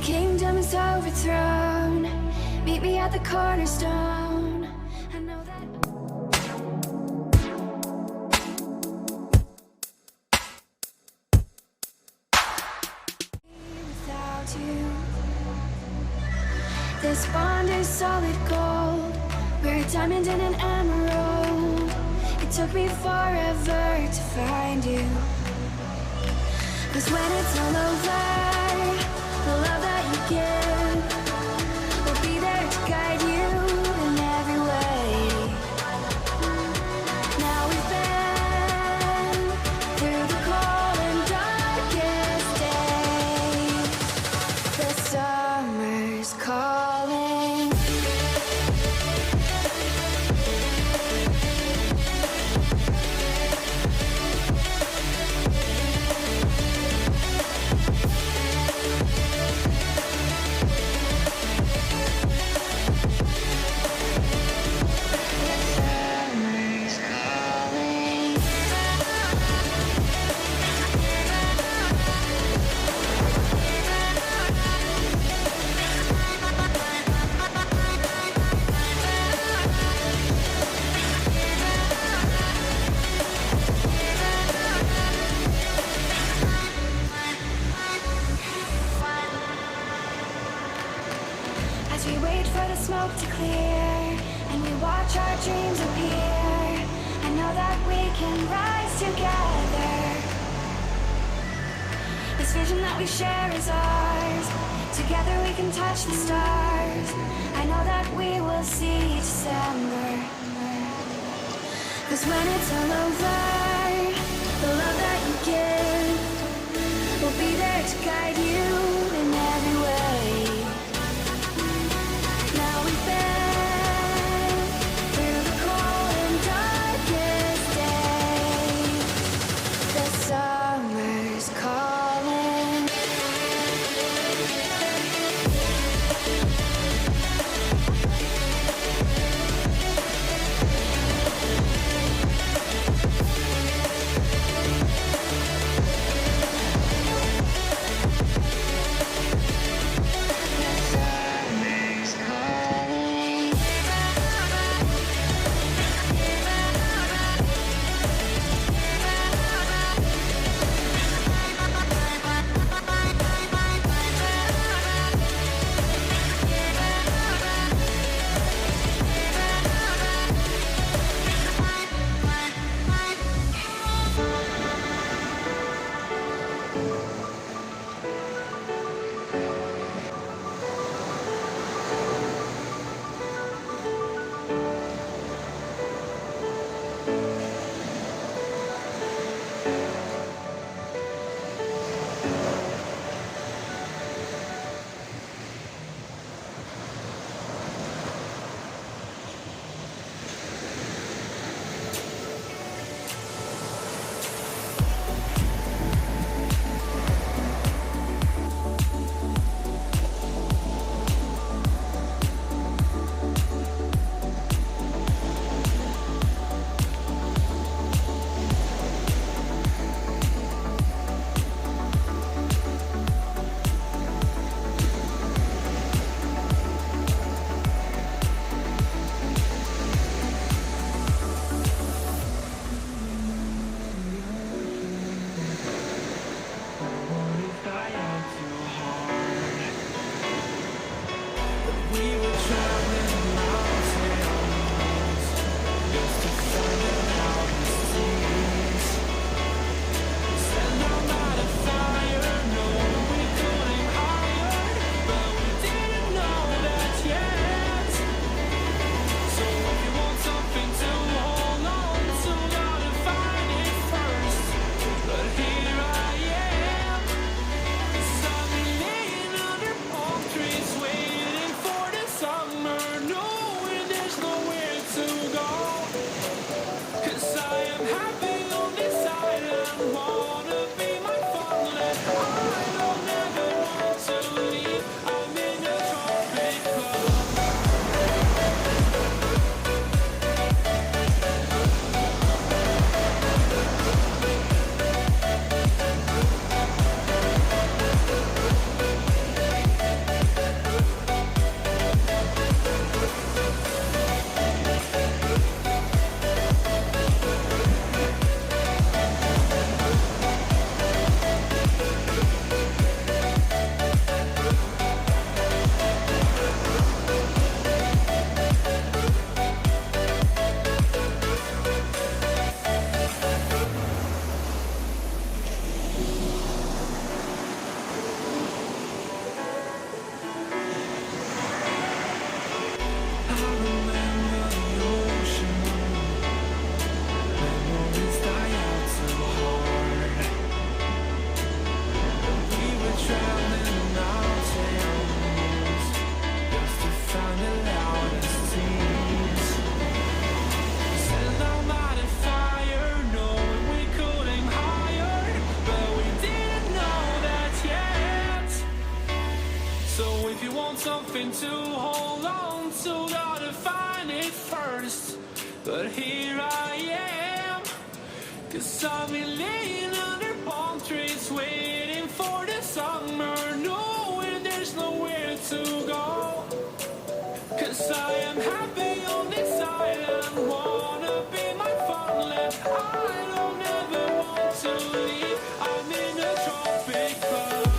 kingdom is overthrown. Meet me at the cornerstone. I know that without you, this bond is solid gold. We're a diamond and an emerald. It took me forever to find you. 'Cause when it's all over, the love that you give will be there to guide you in every way. Now we've been through the cold and darkest days. The summer's calling. As we wait for the smoke to clear and we watch our dreams appear, I know that we can rise together. This vision that we share is ours. Together we can touch the stars. I know that we will see December. 'Cause when it's all over, the love that you give will be there to guide you in every way. Now we've been through the cold and darkest days. The summer's calling. 'Cause I've been laying under palm trees, waiting for the summer, knowing there's nowhere to go. 'Cause I am happy on this island, wanna be my farmland. I don't ever want to leave, I'm in a tropic club.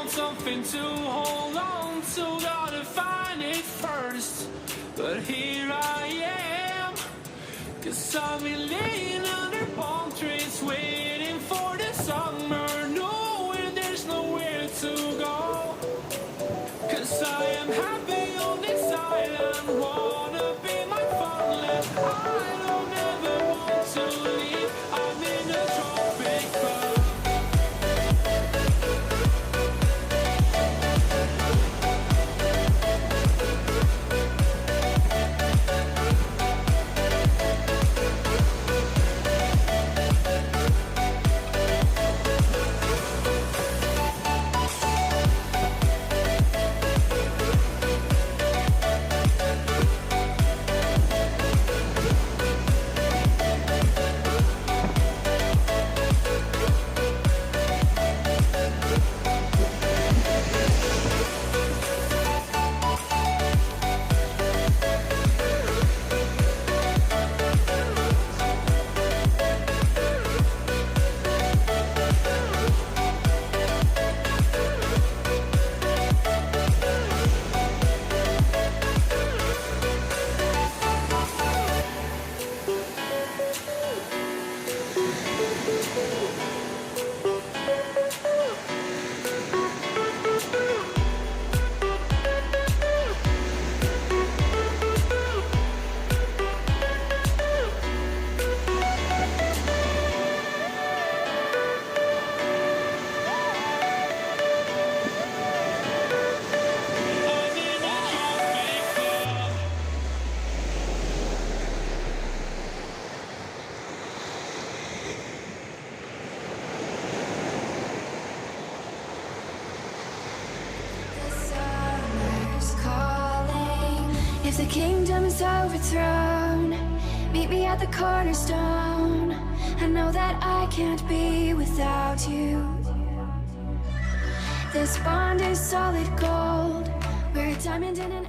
Something to hold on to, gotta find it first. But here I am, 'cause I've been laying under palm trees, waiting for the summer, knowing there's nowhere to go. 'Cause I am happy on this island, wanna be my farmland. I don't ever want to leave, I'm in a tropic If the kingdom's overthrown, meet me at the cornerstone. I know that I can't be without you. This bond is solid gold. We're a diamond in an